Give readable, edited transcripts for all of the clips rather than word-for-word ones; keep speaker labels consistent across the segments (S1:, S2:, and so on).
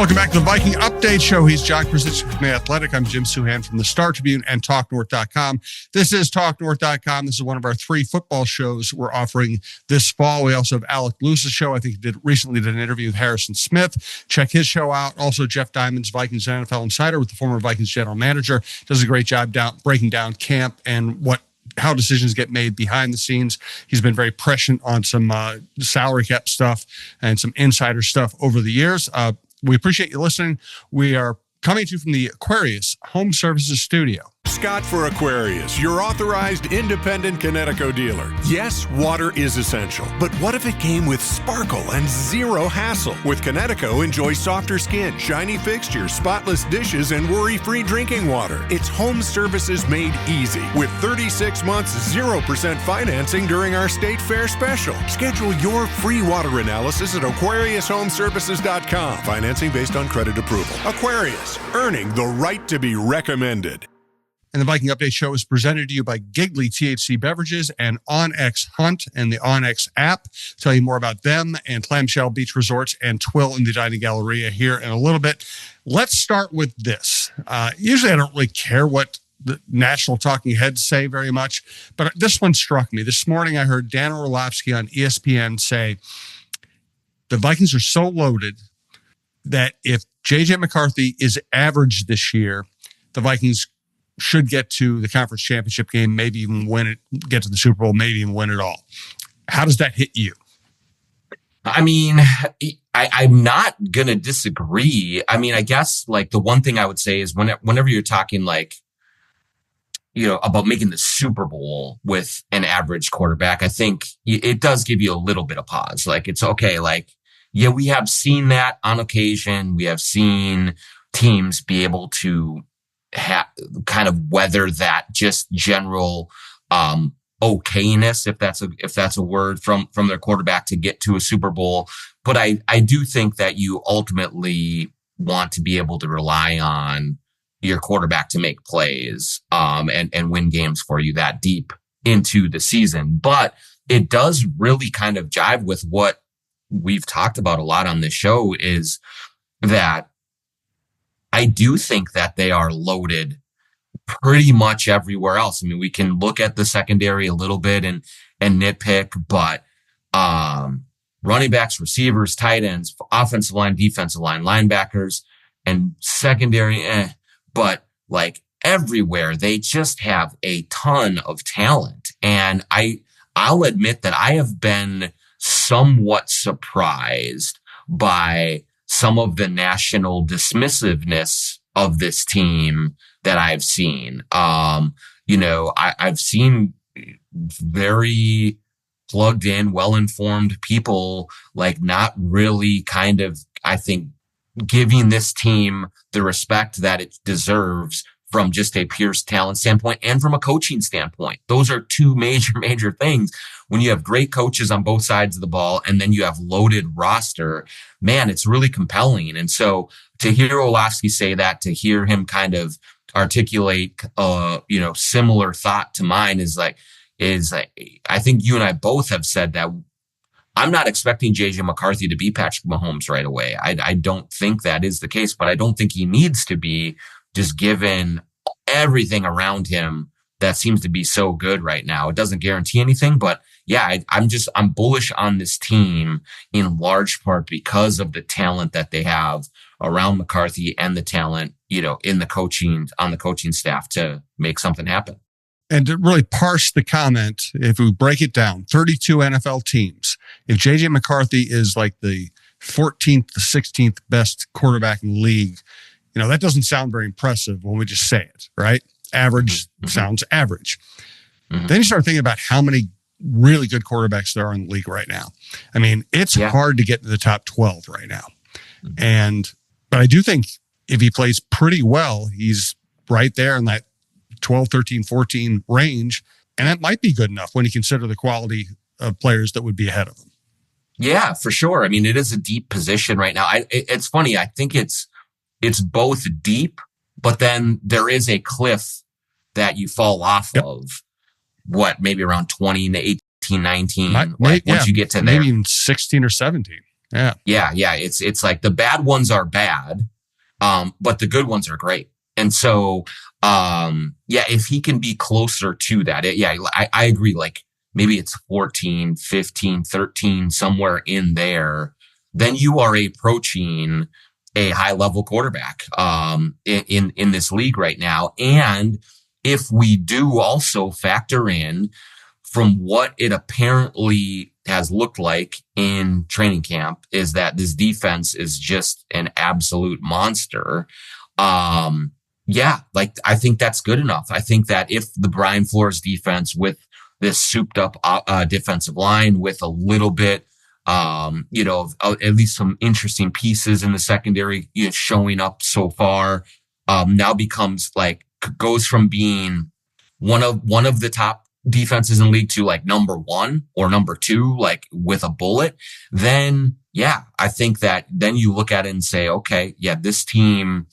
S1: Welcome back to the Viking Update Show. He's John Krawczynski from The Athletic. I'm Jim Souhan from the Star Tribune and TalkNorth.com. This is TalkNorth.com. This is one of our 3 football shows we're offering this fall. We also have Alec Lewis's show. I think he recently did an interview with Harrison Smith. Check his show out. Also, Jeff Diamond's Vikings NFL Insider with the former Vikings general manager. Does a great job breaking down camp and how decisions get made behind the scenes. He's been very prescient on some salary cap stuff and some insider stuff over the years. We appreciate you listening. We are coming to you from the Aquarius Home Services Studio.
S2: Scott for Aquarius, your authorized independent Connecticut dealer. Yes, water is essential, but what if it came with sparkle and zero hassle? With Connecticut, enjoy softer skin, shiny fixtures, spotless dishes, and worry-free drinking water. It's home services made easy with 36 months, 0% financing during our state fair special. Schedule your free water analysis at AquariusHomeservices.com. Financing based on credit approval. Aquarius, earning the right to be recommended.
S1: And the Viking Update Show is presented to you by Giggly THC Beverages and OnX Hunt and the OnX app. Tell you more about them and Clamshell Beach Resorts and Twill in the Dining Galleria here in a little bit. Let's start with this. Usually I don't really care what the national talking heads say very much, but this one struck me. This morning I heard Dan Orlavsky on ESPN say the Vikings are so loaded that if J.J. McCarthy is average this year, the Vikings should get to the conference championship game, maybe even win it, get to the Super Bowl, maybe even win it all. How does that hit you?
S3: I mean, I'm not going to disagree. I mean, I guess like the one thing I would say is whenever you're talking like, about making the Super Bowl with an average quarterback, I think it does give you a little bit of pause. Like, it's okay. Like, yeah, we have seen that on occasion. We have seen teams be able to kind of weather that just general okayness, if that's a word, from their quarterback to get to a Super Bowl. But I do think that you ultimately want to be able to rely on your quarterback to make plays and win games for you that deep into the season. But it does really kind of jive with what we've talked about a lot on this show, is that I do think that they are loaded pretty much everywhere else. I mean, we can look at the secondary a little bit and nitpick, but running backs, receivers, tight ends, offensive line, defensive line, linebackers, and secondary, but like everywhere, they just have a ton of talent. And I'll admit that I have been somewhat surprised by some of the national dismissiveness of this team that I've seen. I've seen very plugged in, well-informed people, like not really kind of, I think, giving this team the respect that it deserves from just a pure talent standpoint and from a coaching standpoint. Those are 2 major things. When you have great coaches on both sides of the ball and then you have loaded roster, man, it's really compelling. And so to hear Orlavsky say that, to hear him kind of articulate, similar thought to mine is I think you and I both have said that I'm not expecting J.J. McCarthy to be Patrick Mahomes right away. I don't think that is the case, but I don't think he needs to be, just given everything around him that seems to be so good right now. It doesn't guarantee anything, but yeah, I'm bullish on this team in large part because of the talent that they have around McCarthy and the talent, on the coaching staff to make something happen.
S1: And to really parse the comment, if we break it down, 32 NFL teams, if J.J. McCarthy is like the 14th, the 16th best quarterback in the league, that doesn't sound very impressive when we just say it, right? Average sounds average. Mm-hmm. Then you start thinking about how many really good quarterbacks there are in the league right now. I mean, it's hard to get to the top 12 right now. Mm-hmm. But I do think if he plays pretty well, he's right there in that 12, 13, 14 range. And that might be good enough when you consider the quality of players that would be ahead of him.
S3: Yeah, for sure. I mean, it is a deep position right now. It's funny. I think it's both deep, but then there is a cliff that you fall off of, maybe around 20 to 18, 19. Once you get to there.
S1: Maybe even 16 or 17. Yeah.
S3: Yeah. It's like the bad ones are bad, but the good ones are great. And so, if he can be closer to that, I agree. Like maybe it's 14, 15, 13, somewhere in there, then you are approaching a high level quarterback, in this league right now. And if we do also factor in from what it apparently has looked like in training camp is that this defense is just an absolute monster. I think that's good enough. I think that if the Brian Flores defense with this souped up defensive line with a little bit, at least some interesting pieces in the secondary showing up so far, now becomes like goes from being one of the top defenses in the league to like number 1 or number 2, like with a bullet, then I think that then you look at it and say, okay, this team,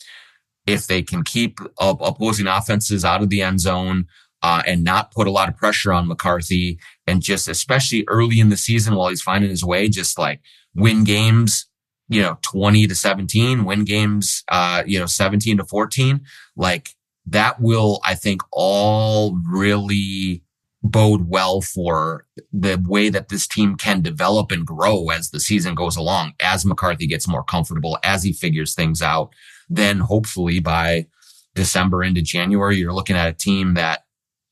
S3: if they can keep opposing offenses out of the end zone, and not put a lot of pressure on McCarthy, and just especially early in the season while he's finding his way, just like win games, 20-17, win games, 17-14, like that will, I think, all really bode well for the way that this team can develop and grow as the season goes along, as McCarthy gets more comfortable, as he figures things out. Then hopefully by December into January, you're looking at a team that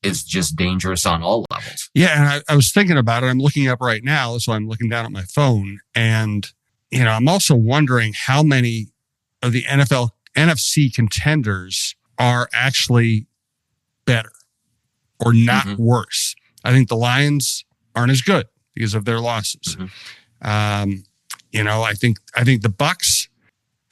S3: is just dangerous on all levels.
S1: Yeah. And I was thinking about it. I'm looking up right now. So I'm looking down at my phone, and, I'm also wondering how many of the NFC contenders are actually better or not worse. I think the Lions aren't as good because of their losses. I think the Bucks,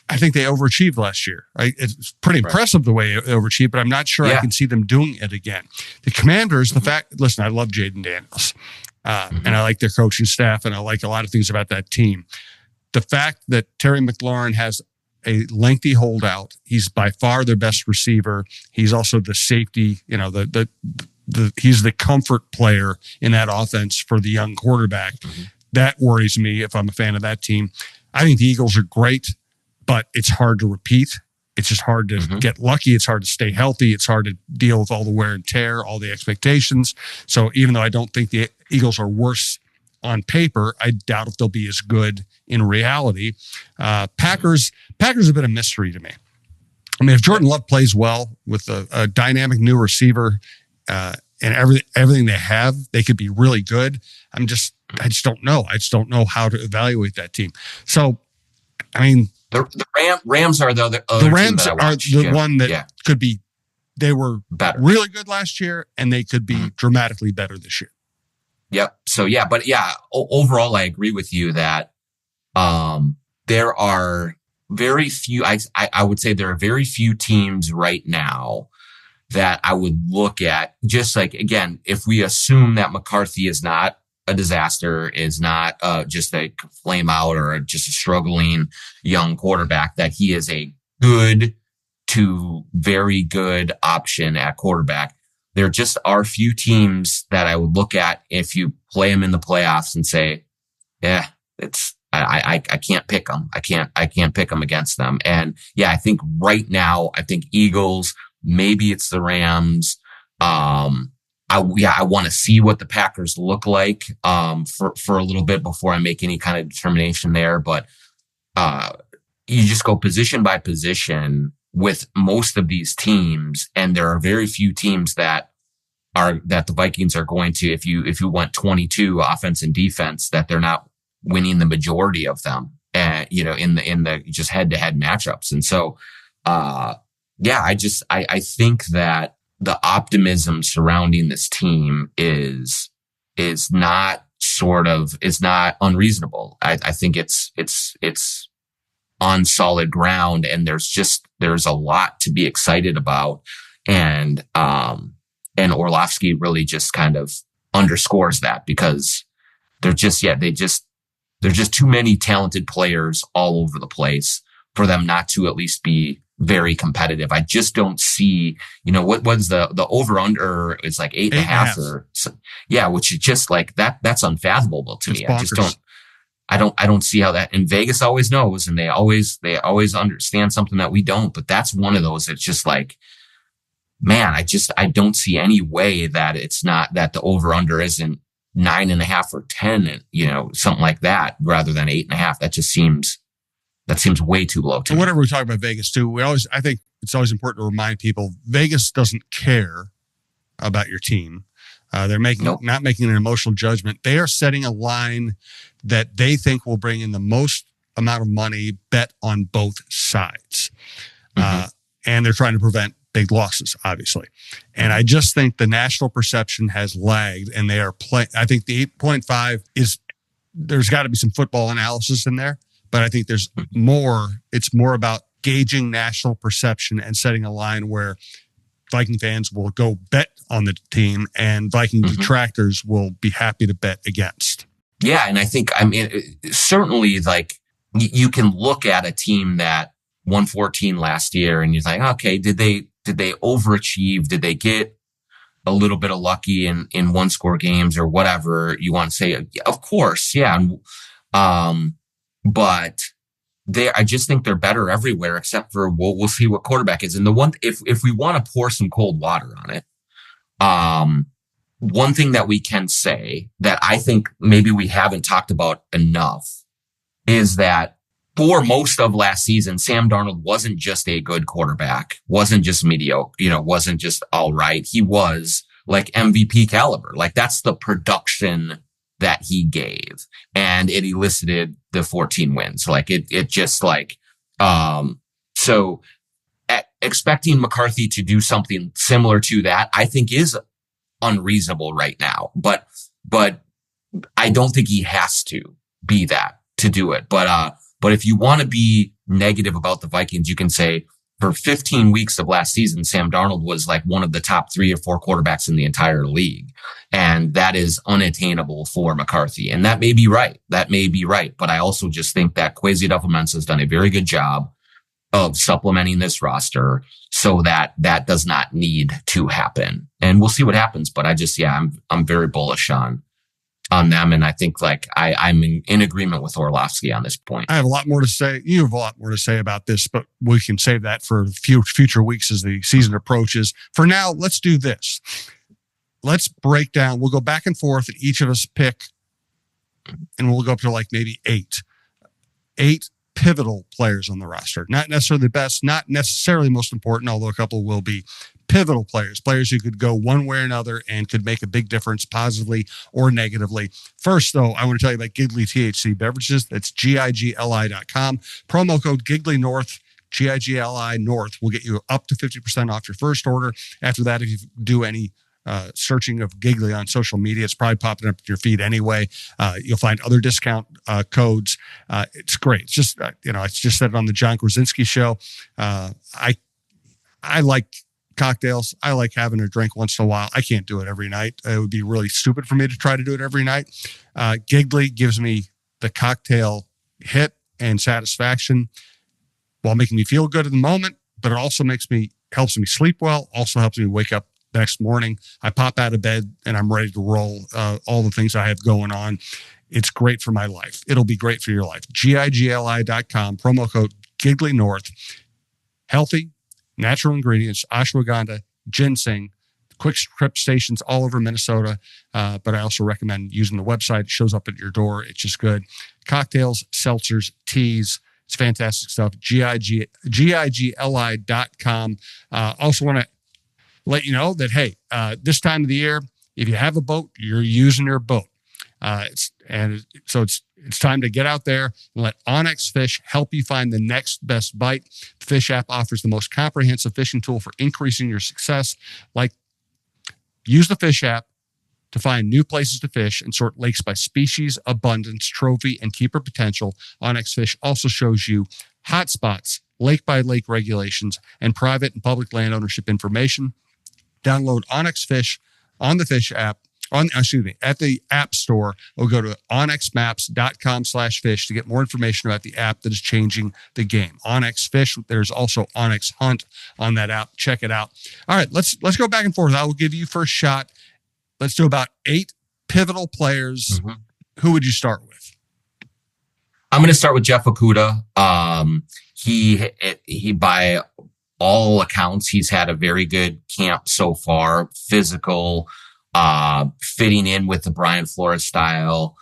S1: I think they overachieved last year. It's pretty impressive the way they overachieved, but I'm not sure I can see them doing it again. The Commanders, listen, I love Jaden Daniels, and I like their coaching staff, and I like a lot of things about that team. The fact that Terry McLaurin has a lengthy holdout, he's by far their best receiver. He's also the safety, he's the comfort player in that offense for the young quarterback. That worries me if I'm a fan of that team. I think the Eagles are great, but it's hard to repeat. It's just hard to get lucky. It's hard to stay healthy. It's hard to deal with all the wear and tear, all the expectations. So even though I don't think the Eagles are worse on paper, I doubt if they'll be as good in reality. Packers have been a mystery to me. I mean, if Jordan Love plays well with a dynamic new receiver, and everything they have, they could be really good. I just don't know. I just don't know how to evaluate that team. So, I mean,
S3: the Rams are the
S1: Rams are the one that could be. They were
S3: better,
S1: really good last year, and they could be dramatically better this year.
S3: Yep. So overall, I agree with you that there are very few. I would say there are very few teams right now that I would look at. Just like, again, if we assume that McCarthy is not a disaster, is not just a flame out or just a struggling young quarterback, that he is a good to very good option at quarterback. There just are few teams that I would look at if you play them in the playoffs and say, I can't pick them. I can't pick them against them. And I think right now, I think Eagles, maybe it's the Rams. I want to see what the Packers look like, for a little bit before I make any kind of determination there. But, you just go position by position with most of these teams. And there are very few teams that the Vikings are going to, if you went 22 offense and defense, that they're not winning the majority of them, in the just head to head matchups. And so, I think that the optimism surrounding this team is not unreasonable. I think it's on solid ground, and there's a lot to be excited about. And Orlavsky really just kind of underscores that, because there's just too many talented players all over the place for them not to at least be very competitive. I just don't see, what was the over under is like 8.5 or so, which is just like that's unfathomable to me. I just don't. I don't see how that, and Vegas always knows, and they always understand something that we don't, but that's one of those that's just like, man, I don't see any way that it's not, that the over under isn't 9.5 or 10, something like that, rather than 8.5. That seems way too low to me.
S1: Whenever we talk about Vegas too, I think it's always important to remind people Vegas doesn't care about your team. They're not making an emotional judgment. They are setting a line that they think will bring in the most amount of money bet on both sides. And they're trying to prevent big losses, obviously. And I just think the national perception has lagged, and they are playing. I think the 8.5 there's got to be some football analysis in there, but I think it's more about gauging national perception and setting a line where Viking fans will go bet on the team and Viking detractors will be happy to bet against.
S3: Yeah. And I think, certainly like you can look at a team that won 14 last year and you're like, okay, did they overachieve? Did they get a little bit of lucky in one score games or whatever you want to say? Of course. Yeah. But I just think they're better everywhere except for we'll see what quarterback is. And if we want to pour some cold water on it, one thing that we can say that I think maybe we haven't talked about enough is that for most of last season, Sam Darnold wasn't just a good quarterback, wasn't just mediocre, wasn't just all right. He was like MVP caliber. Like that's the production that he gave, and it elicited the 14 wins. Like it just like, so expecting McCarthy to do something similar to that, I think is unreasonable right now, but I don't think he has to be that to do it. But if you want to be negative about the Vikings, you can say for 15 weeks of last season, Sam Darnold was like one of the top 3 or 4 quarterbacks in the entire league. And that is unattainable for McCarthy. And that may be right. But I also just think that Kwesi Adofo-Mensah has done a very good job of supplementing this roster so that does not need to happen. And we'll see what happens. But I'm very bullish on them. And I think like I'm in agreement with Orlavsky on this point.
S1: I have a lot more to say. You have a lot more to say about this, but we can save that for future weeks as the season approaches. For now, let's do this. Let's break down. We'll go back and forth and each of us pick, and we'll go up to like maybe 8 pivotal players on the roster. Not necessarily the best, not necessarily most important, although a couple will be pivotal players who could go one way or another and could make a big difference positively or negatively. First, though, I want to tell you about Giggly THC Beverages. That's GIGLI.com. Promo code GigglyNorth, GIGLI North, will get you up to 50% off your first order. After that, if you do any searching of Giggly on social media, it's probably popping up in your feed anyway. You'll find other discount codes. It's great. It's just, I just said it on the John Krawczynski show. I like cocktails. I like having a drink once in a while. I can't do it every night. It would be really stupid for me to try to do it every night. Giggly gives me the cocktail hit and satisfaction while making me feel good in the moment, but it also helps me sleep well, also helps me wake up the next morning. I pop out of bed and I'm ready to roll all the things I have going on. It's great for my life. It'll be great for your life. GIGLI.com, promo code GigglyNorth. Healthy, natural ingredients, ashwagandha, ginseng, quick trip stations all over Minnesota. But I also recommend using the website. It shows up at your door. It's just good. Cocktails, seltzers, teas. It's fantastic stuff. GIGLI.com. Also want to let you know that, hey, this time of the year, if you have a boat, you're using your boat. So it's time to get out there and let Onyx Fish help you find the next best bite. The Fish app offers the most comprehensive fishing tool for increasing your success. Use the Fish app to find new places to fish and sort lakes by species, abundance, trophy, and keeper potential. Onyx Fish also shows you hot spots, lake by lake regulations, and private and public land ownership information. Download Onyx Fish on the Fish app. At the App Store, or go to onyxmaps.com/fish to get more information about the app that is changing the game. Onyx Fish. There's also Onyx Hunt on that app. Check it out. All right, let's go back and forth. I will give you first shot. Let's do about 8 pivotal players. Mm-hmm. Who would you start with?
S3: I'm going to start with Jeff Okudah. He by all accounts, he's had a very good camp so far. Physical, fitting in with the Brian Flores style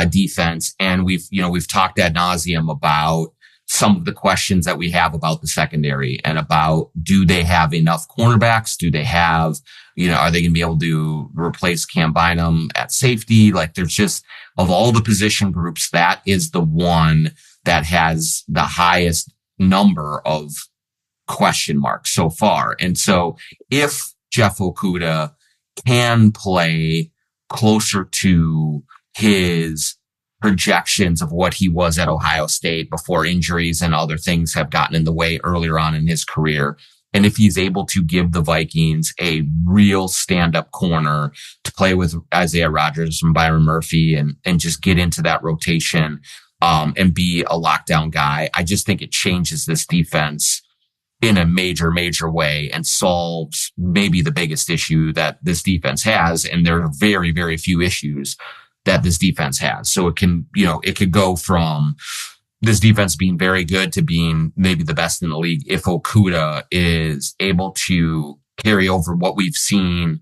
S3: defense, and we've talked ad nauseum about some of the questions that we have about the secondary and about, do they have enough cornerbacks? Do they have, are they going to be able to replace Cam Bynum at safety? Like, there's just, of all the position groups, that is the one that has the highest number of question marks so far. And so if Jeff Okudah can play closer to his projections of what he was at Ohio State before injuries and other things have gotten in the way earlier on in his career, and if he's able to give the Vikings a real stand-up corner to play with Isaiah Rodgers and Byron Murphy and just get into that rotation and be a lockdown guy, I just think it changes this defense in a major, major way and solves maybe the biggest issue that this defense has. And there are very, very few issues that this defense has. So it could go from this defense being very good to being maybe the best in the league if Okudah is able to carry over what we've seen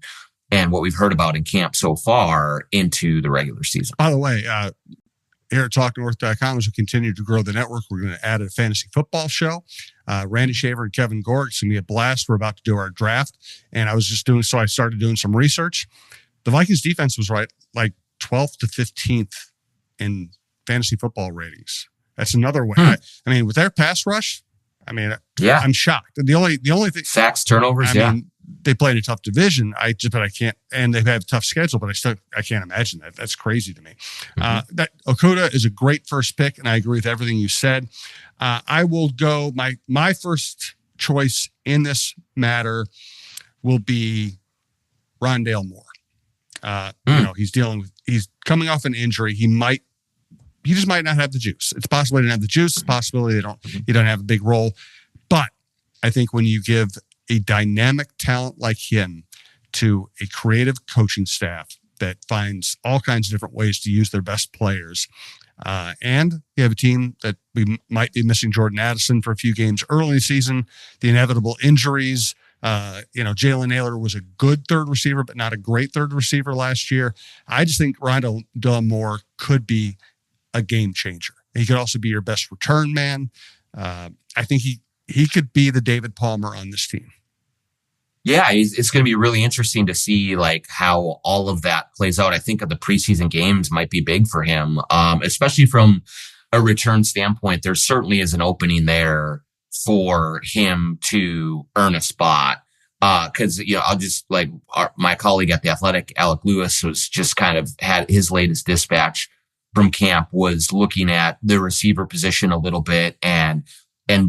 S3: and what we've heard about in camp so far into the regular season.
S1: By the way, here at TalkNorth.com, as we continue to grow the network, we're going to add a fantasy football show. Randy Shaver and Kevin Gorg, it's going to be a blast. We're about to do our draft. And I started doing some research. The Vikings defense was right, like 12th to 15th in fantasy football ratings. That's another way. I mean, with their pass rush, I'm shocked. The only thing,
S3: sacks, turnovers.
S1: I mean, they play in a tough division. I can't, and they have a tough schedule, but I can't imagine that. That's crazy to me. That Okudah is a great first pick, and I agree with everything you said. I will go, my first choice in this matter will be Rondale Moore. He's coming off an injury. He just might not have the juice. It's possible he didn't have the juice. It's possible he don't have a big role. But I think when you give a dynamic talent like him to a creative coaching staff that finds all kinds of different ways to use their best players, and you have a team that we might be missing Jordan Addison for a few games early in the season, the inevitable injuries. Jalen Naylor was a good third receiver, but not a great third receiver last year. I just think Rondale Moore could be a game changer. He could also be your best return man. I think he could be the David Palmer on this team.
S3: Yeah, it's going to be really interesting to see like how all of that plays out. I think the preseason games might be big for him, especially from a return standpoint. There certainly is an opening there for him to earn a spot. Cause, I'll just my colleague at The Athletic, Alec Lewis, was just kind of had his latest dispatch from camp was looking at the receiver position a little bit. And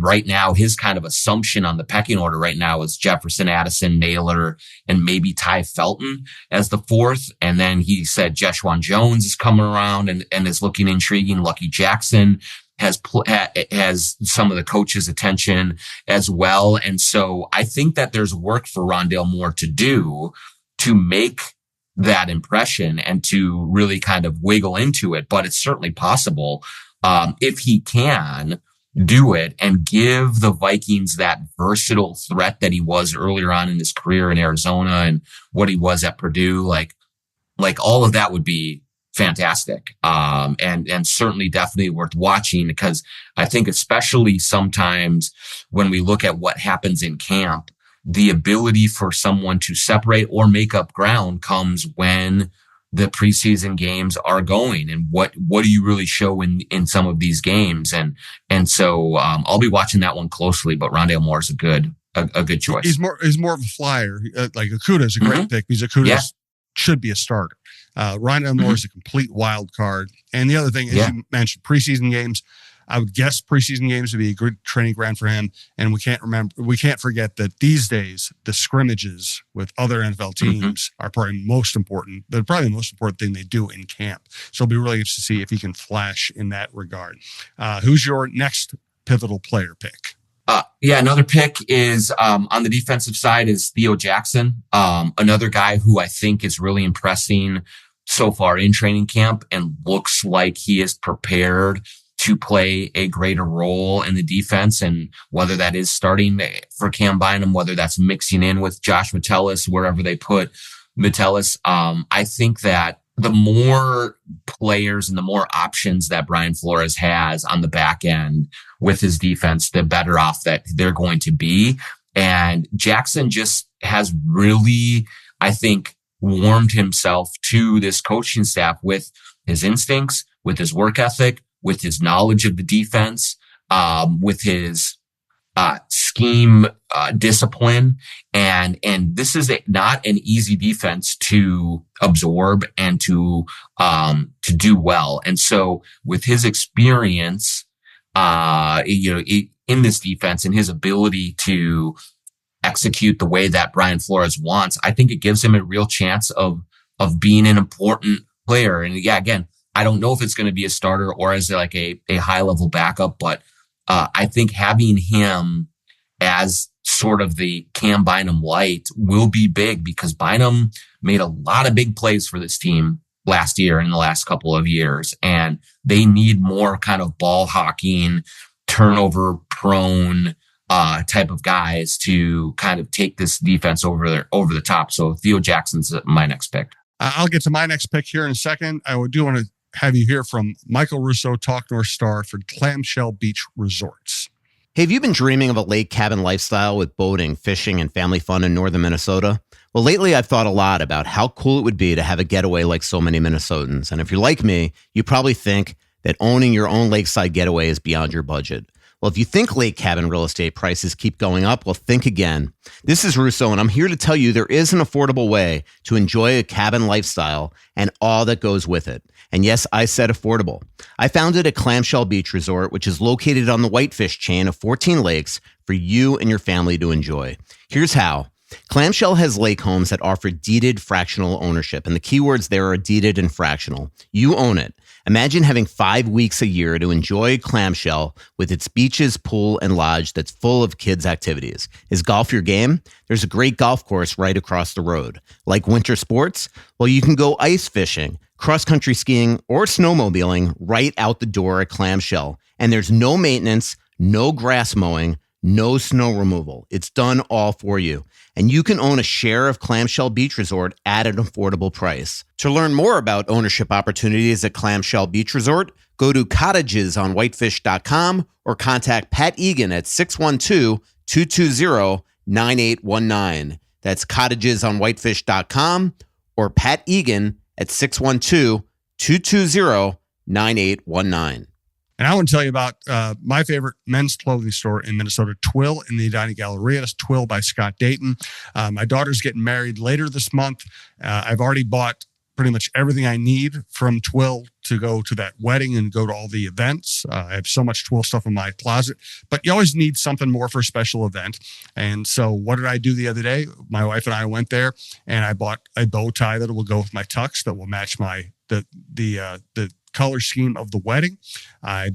S3: right now his kind of assumption on the pecking order right now is Jefferson, Addison, Naylor, and maybe Ty Felton as the fourth. And then he said Jeshaun Jones is coming around and is looking intriguing. Lucky Jackson has some of the coach's attention as well. And so I think that there's work for Rondale Moore to do to make that impression and to really kind of wiggle into it. But it's certainly possible if he can do it and give the Vikings that versatile threat that he was earlier on in his career in Arizona and what he was at Purdue. Like all of that would be fantastic. And certainly definitely worth watching, because I think especially sometimes when we look at what happens in camp, the ability for someone to separate or make up ground comes when the preseason games are going, and what do you really show in some of these games? And so, I'll be watching that one closely, but Rondale Moore is a good choice.
S1: He's more of a flyer. Like Okudah is a great pick because Okudah should be a starter. Rondale Moore is a complete wild card. And the other thing, as you mentioned, preseason games, I would guess preseason games would be a good training ground for him. And we can't forget that these days, the scrimmages with other NFL teams are probably most important. They're probably the most important thing they do in camp. So it'll be really interesting to see if he can flash in that regard. Who's your next pivotal player pick?
S3: Another pick is on the defensive side is Theo Jackson, another guy who I think is really impressing so far in training camp and looks like he is prepared to play a greater role in the defense. And whether that is starting for Cam Bynum, whether that's mixing in with Josh Metellus, wherever they put Metellus, I think that the more players and the more options that Brian Flores has on the back end with his defense, the better off that they're going to be. And Jackson just has really, I think, warmed himself to this coaching staff with his instincts, with his work ethic, with his knowledge of the defense, with his scheme discipline. And this is not an easy defense to absorb and to do well. And so with his experience, in this defense and his ability to execute the way that Brian Flores wants, I think it gives him a real chance of being an important player. And yeah, again, I don't know if it's going to be a starter or as like a high level backup, but I think having him as sort of the Cam Bynum light will be big, because Bynum made a lot of big plays for this team last year and the last couple of years. And they need more kind of ball hawking, turnover prone type of guys to kind of take this defense over the top. So Theo Jackson's my next pick.
S1: I'll get to my next pick here in a second. I do want to have you hear from Michael Russo, Talk North Star for Clamshell Beach Resorts.
S4: Hey, have you been dreaming of a lake cabin lifestyle with boating, fishing, and family fun in northern Minnesota? Well, lately I've thought a lot about how cool it would be to have a getaway like so many Minnesotans. And if you're like me, you probably think that owning your own lakeside getaway is beyond your budget. Well, if you think lake cabin real estate prices keep going up, well, think again. This is Russo, and I'm here to tell you there is an affordable way to enjoy a cabin lifestyle and all that goes with it. And yes, I said affordable. I founded a Clamshell Beach Resort, which is located on the Whitefish chain of 14 lakes for you and your family to enjoy. Here's how. Clamshell has lake homes that offer deeded fractional ownership, and the keywords there are deeded and fractional. You own it. Imagine having 5 weeks a year to enjoy Clamshell with its beaches, pool, and lodge that's full of kids' activities. Is golf your game? There's a great golf course right across the road. Like winter sports? Well, you can go ice fishing, cross-country skiing, or snowmobiling right out the door at Clamshell. And there's no maintenance, no grass mowing, no snow removal. It's done all for you. And you can own a share of Clamshell Beach Resort at an affordable price. To learn more about ownership opportunities at Clamshell Beach Resort, go to cottagesonwhitefish.com or contact Pat Egan at 612-220-9819. That's cottagesonwhitefish.com or Pat Egan at 612-220-9819.
S1: And I want to tell you about my favorite men's clothing store in Minnesota, Twill in the Edina Galleria. That's Twill by Scott Dayton. My daughter's getting married later this month. I've already bought pretty much everything I need from Twill to go to that wedding and go to all the events. I have so much Twill stuff in my closet, but you always need something more for a special event. And so what did I do the other day? My wife and I went there and I bought a bow tie that will go with my tux that will match the color scheme of the wedding. I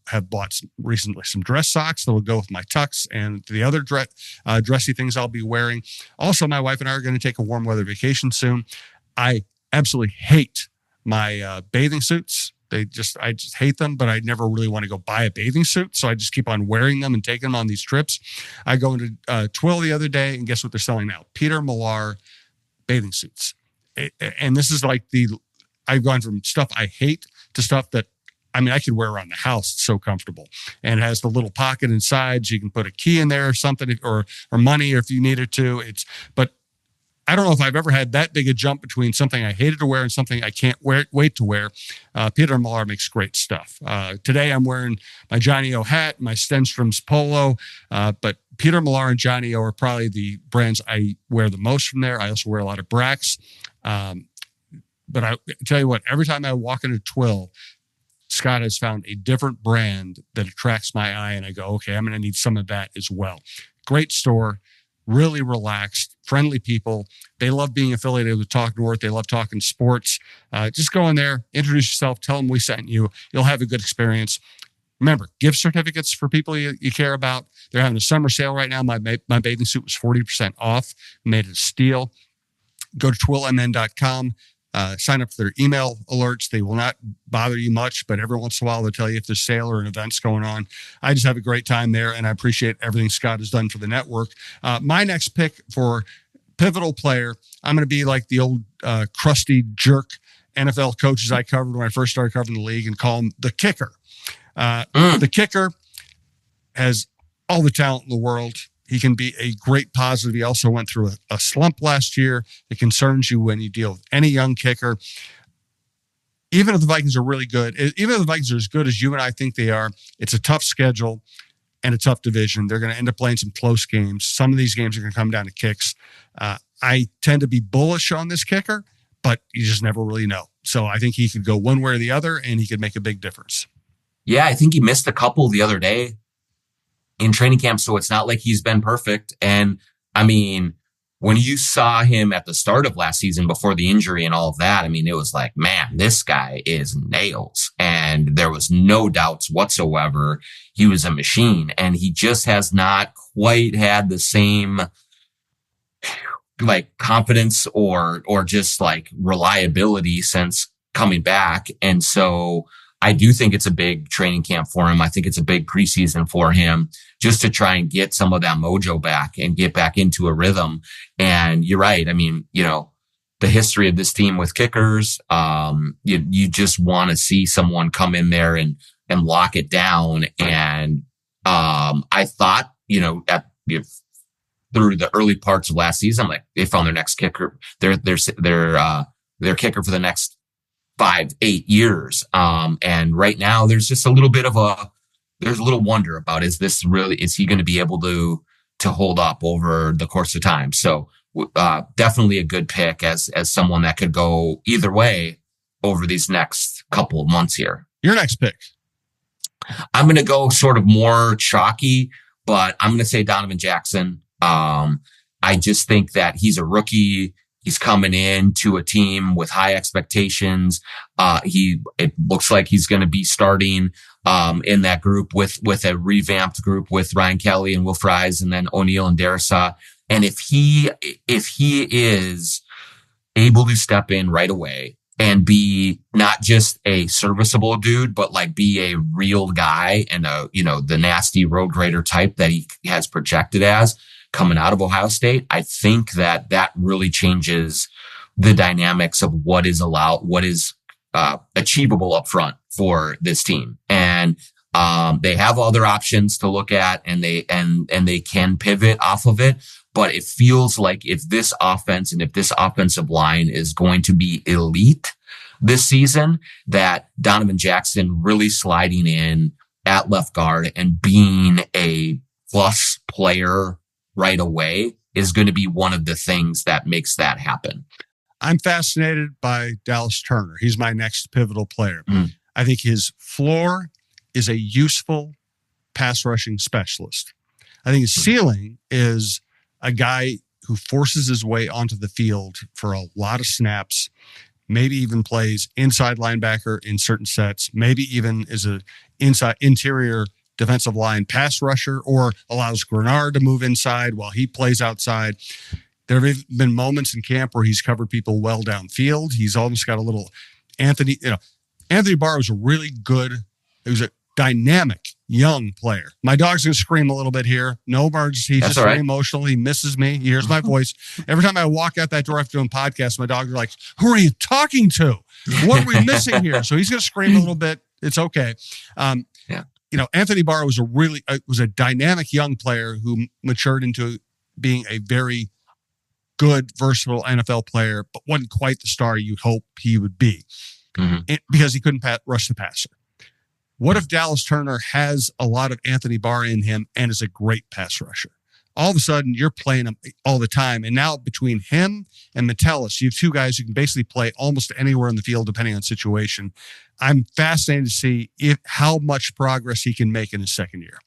S1: have bought recently some dress socks that will go with my tux and the other dressy things I'll be wearing. Also, my wife and I are going to take a warm weather vacation soon. I absolutely hate my bathing suits. I just hate them, but I never really want to go buy a bathing suit. So I just keep on wearing them and taking them on these trips. I go into Twill the other day and guess what they're selling now? Peter Millar bathing suits. And this is like I've gone from stuff I hate to stuff that, I could wear around the house. It's so comfortable. And it has the little pocket inside. So you can put a key in there or something or money if you needed to. But I don't know if I've ever had that big a jump between something I hated to wear and something I can't wait to wear. Peter Millar makes great stuff. Today I'm wearing my Johnny O hat, my Stenstrom's polo, but Peter Millar and Johnny O are probably the brands I wear the most from there. I also wear a lot of Brax. But I tell you what, every time I walk into Twill, Scott has found a different brand that attracts my eye, and I go, okay, I'm going to need some of that as well. Great store, really relaxed, friendly people. They love being affiliated with Talk North. They love talking sports. Just go in there, introduce yourself, tell them we sent you. You'll have a good experience. Remember, gift certificates for people you care about. They're having a summer sale right now. My bathing suit was 40% off. Made it a steal. Go to twillmn.com. Sign up for their email alerts. They will not bother you much, but every once in a while they'll tell you if there's sale or an event's going on. I just have a great time there, and I appreciate everything Scott has done for the network. My next pick for pivotal player, I'm going to be like the old crusty jerk NFL coaches I covered when I first started covering the league and call him the kicker. The kicker has all the talent in the world. He can be a great positive. He also went through a slump last year. It concerns you when you deal with any young kicker. Even if the Vikings are really good, even if the Vikings are as good as you and I think they are, it's a tough schedule and a tough division. They're going to end up playing some close games. Some of these games are going to come down to kicks. I tend to be bullish on this kicker, but you just never really know. So I think he could go one way or the other, and he could make a big difference.
S3: Yeah, I think he missed a couple the other day in training camp, so it's not like he's been perfect. And I mean, when you saw him at the start of last season before the injury and all of that, I mean, it was like, man, this guy is nails. And there was no doubts whatsoever. He was a machine, and he just has not quite had the same like confidence or just like reliability since coming back. And so I do think it's a big training camp for him. I think it's a big preseason for him just to try and get some of that mojo back and get back into a rhythm. And you're right. I mean, you know, the history of this team with kickers, you just want to see someone come in there and lock it down. And I thought, you know, through the early parts of last season, I'm like, they found their next kicker, their kicker for the next 5-8 years. And right now there's just a little bit of there's a little wonder about, is he going to be able to hold up over the course of time? So, definitely a good pick as someone that could go either way over these next couple of months here.
S1: Your next pick.
S3: I'm going to go sort of more chalky, but I'm going to say Donovan Jackson. I just think that he's a rookie. He's coming in to a team with high expectations. It looks like he's going to be starting, in that group with a revamped group with Ryan Kelly and Will Fries and then O'Neal and Darrisaw. And if he is able to step in right away and be not just a serviceable dude, but like be a real guy and the nasty road grader type that he has projected as coming out of Ohio State, I think that really changes the dynamics of what is achievable up front for this team. And they have other options to look at, and they can pivot off of it. But it feels like if this offense and if this offensive line is going to be elite this season, that Donovan Jackson really sliding in at left guard and being a plus player right away is going to be one of the things that makes that happen.
S1: I'm fascinated by Dallas Turner. He's my next pivotal player. I think his floor is a useful pass rushing specialist. I think his ceiling is a guy who forces his way onto the field for a lot of snaps, maybe even plays inside linebacker in certain sets, maybe even is an interior defensive line pass rusher, or allows Grenard to move inside while he plays outside. There have been moments in camp where he's covered people well downfield. He's almost got a little Anthony Barr was a really good, he was a dynamic young player. My dog's going to scream a little bit here. No emergency. He's just very emotional. He misses me. He hears my voice. Every time I walk out that door after doing podcasts, my dogs are like, who are you talking to? What are we missing here? So he's going to scream a little bit. It's okay. Anthony Barr was a dynamic young player who matured into being a very good, versatile NFL player, but wasn't quite the star you'd hope he would be because he couldn't rush the passer. What if Dallas Turner has a lot of Anthony Barr in him and is a great pass rusher? All of a sudden, you're playing him all the time. And now between him and Metellus, you have two guys who can basically play almost anywhere in the field, depending on situation. I'm fascinated to see how much progress he can make in his second year.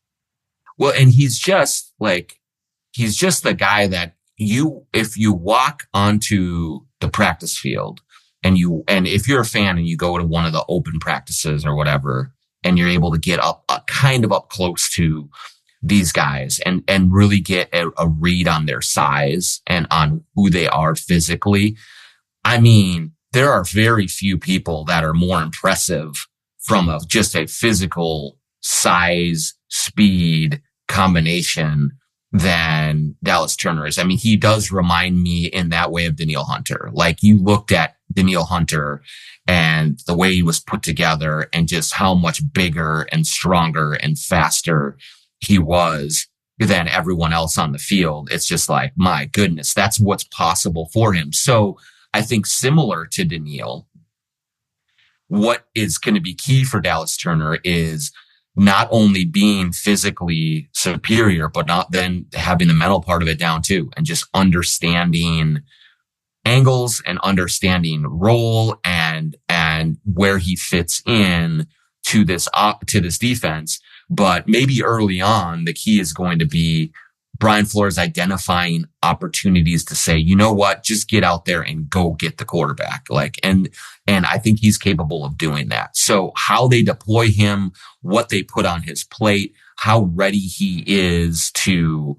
S3: Well, and he's just the guy that if you walk onto the practice field and if you're a fan and you go to one of the open practices or whatever, and you're able to get up kind of up close to these guys and really get a read on their size and on who they are physically. I mean, there are very few people that are more impressive from just a physical size, speed combination than Dallas Turner is. I mean, he does remind me in that way of Danielle Hunter. Like, you looked at Danielle Hunter and the way he was put together and just how much bigger and stronger and faster he was than everyone else on the field. It's just like, my goodness, that's what's possible for him. So I think similar to Danielle, what is going to be key for Dallas Turner is not only being physically superior, but not then having the mental part of it down too, and just understanding angles and understanding role and where he fits in to this defense. But maybe early on, the key is going to be Brian Flores identifying opportunities to say, you know what, just get out there and go get the quarterback. And I think he's capable of doing that. So how they deploy him, what they put on his plate, how ready he is to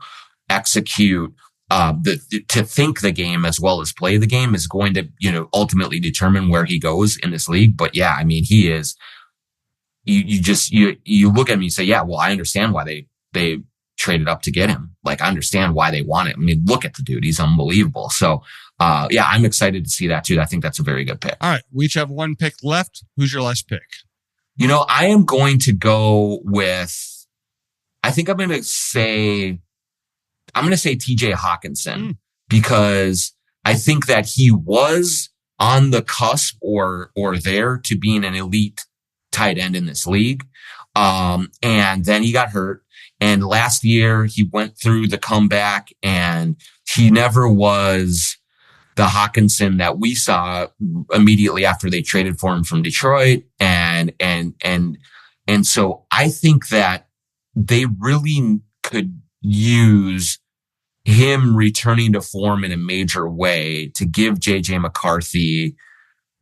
S3: execute, to think the game as well as play the game is going to, ultimately determine where he goes in this league. But yeah, I mean, he is, you look at him and you say, yeah, well, I understand why they traded up to get him. Like, I understand why they want it. I mean, look at the dude. He's unbelievable. So, yeah, I'm excited to see that too. I think that's a very good pick.
S1: All right. We each have one pick left. Who's your last pick?
S3: I am going to go with, I think I'm going to say TJ Hawkinson, because I think that he was on the cusp or there to being an elite tight end in this league. And then he got hurt. And last year he went through the comeback, and he never was the Hawkinson that we saw immediately after they traded for him from Detroit. And so I think that they really could use him returning to form in a major way to give JJ McCarthy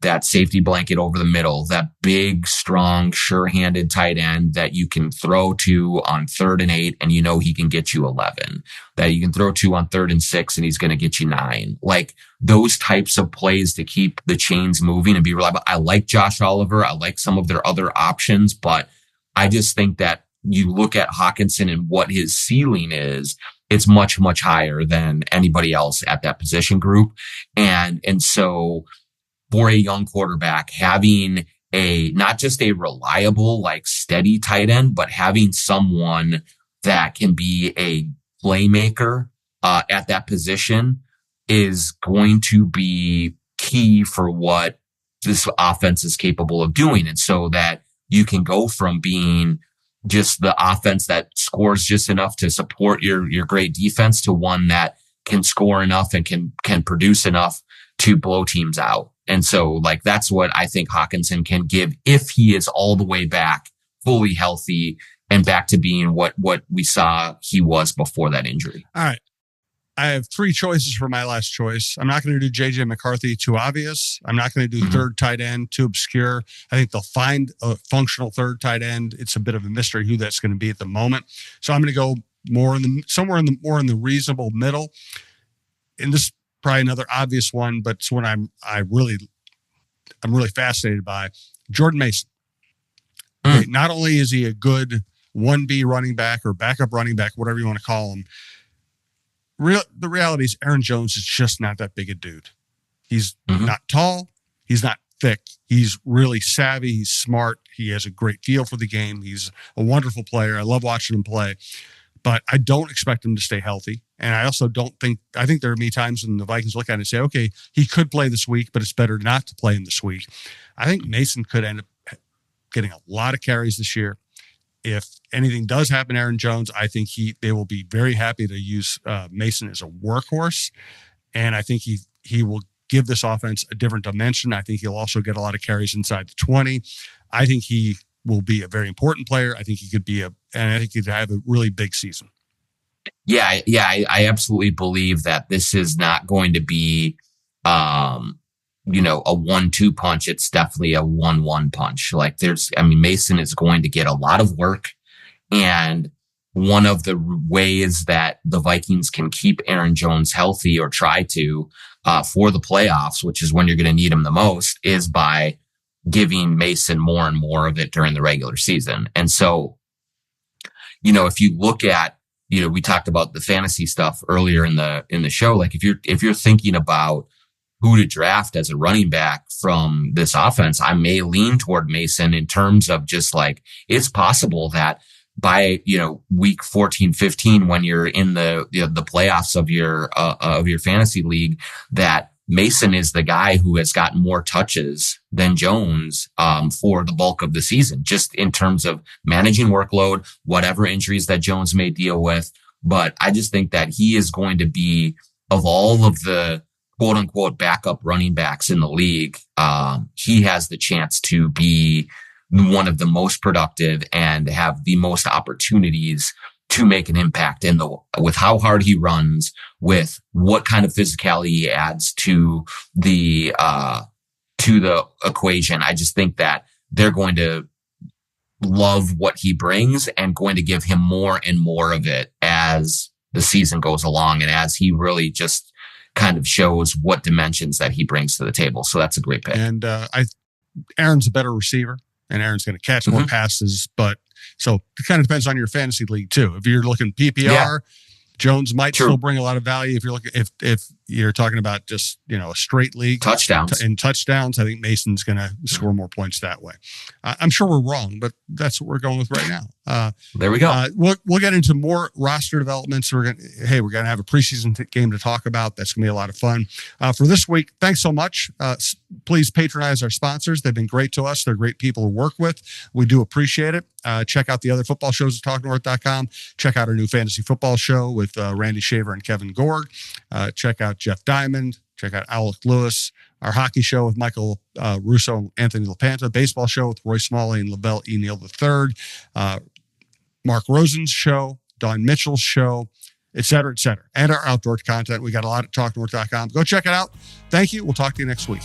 S3: that safety blanket over the middle, that big, strong, sure-handed tight end that you can throw to on 3rd and 8, and he can get you 11, that you can throw to on 3rd and 6, and he's going to get you 9. Like, those types of plays to keep the chains moving and be reliable. I like Josh Oliver. I like some of their other options, but I just think that you look at Hawkinson and what his ceiling is, it's much, much higher than anybody else at that position group. And so for a young quarterback, having not just a reliable, like, steady tight end, but having someone that can be a playmaker at that position is going to be key for what this offense is capable of doing. And so that you can go from being just the offense that scores just enough to support your great defense to one that can score enough and can produce enough to blow teams out. And so, like, that's what I think Hawkinson can give if he is all the way back, fully healthy, and back to being what we saw he was before that injury.
S1: All right. I have 3 choices for my last choice. I'm not going to do JJ McCarthy, too obvious. I'm not going to do third tight end, too obscure. I think they'll find a functional third tight end. It's a bit of a mystery who that's going to be at the moment. So I'm going to go more in the reasonable middle. And this is probably another obvious one, but it's one I'm really fascinated by. Jordan Mason. Okay, not only is he a good 1B running back or backup running back, whatever you want to call him, the reality is Aaron Jones is just not that big a dude. He's not tall. He's not thick. He's really savvy. He's smart. He has a great feel for the game. He's a wonderful player. I love watching him play, but I don't expect him to stay healthy. And I also I think there are many times when the Vikings look at it and say, okay, he could play this week, but it's better not to play him this week. I think Mason could end up getting a lot of carries this year. If anything does happen to Aaron Jones, I think they will be very happy to use Mason as a workhorse. And I think he will give this offense a different dimension. I think he'll also get a lot of carries inside the 20. I think he will be a very important player. I think he could and I think he'd have a really big season.
S3: Yeah. I absolutely believe that this is not going to be, a 1-2 punch. It's definitely a 1-1 punch. Like, Mason is going to get a lot of work, and one of the ways that the Vikings can keep Aaron Jones healthy or try to for the playoffs, which is when you're going to need him the most, is by giving Mason more and more of it during the regular season. And so, if you look at, we talked about the fantasy stuff earlier in the show. Like if you're thinking about who to draft as a running back from this offense, I may lean toward Mason in terms of just like, it's possible that by, week 14, 15, when you're in the playoffs of your fantasy league, that Mason is the guy who has gotten more touches than Jones, for the bulk of the season, just in terms of managing workload, whatever injuries that Jones may deal with. But I just think that he is going to be, of all of the quote unquote backup running backs in the league, he has the chance to be one of the most productive and have the most opportunities to make an impact with how hard he runs, with what kind of physicality he adds to the equation. I just think that they're going to love what he brings and going to give him more and more of it as the season goes along and as he really just kind of shows what dimensions that he brings to the table. So that's a great pick.
S1: And Aaron's a better receiver, and Aaron's going to catch more passes, but so it kind of depends on your fantasy league too. If you're looking PPR, Jones might still bring a lot of value. If you're looking, if you're talking about just, a straight league
S3: touchdowns,
S1: I think Mason's going to score more points that way. I'm sure we're wrong, but that's what we're going with right now.
S3: There we go.
S1: We'll get into more roster developments. We're going to have a preseason game to talk about. That's going to be a lot of fun. For this week, thanks so much. Please patronize our sponsors. They've been great to us. They're great people to work with. We do appreciate it. Check out the other football shows at TalkNorth.com. Check out our new fantasy football show with Randy Shaver and Kevin Gorg. Check out Jeff Diamond. Check out Alec Lewis. Our hockey show with Michael Russo and Anthony LaPanta. Baseball show with Roy Smalley and Lavelle E. Neal III. Mark Rosen's show. Don Mitchell's show. Et cetera, et cetera. And our outdoor content. We got a lot at TalkNorth.com. Go check it out. Thank you. We'll talk to you next week.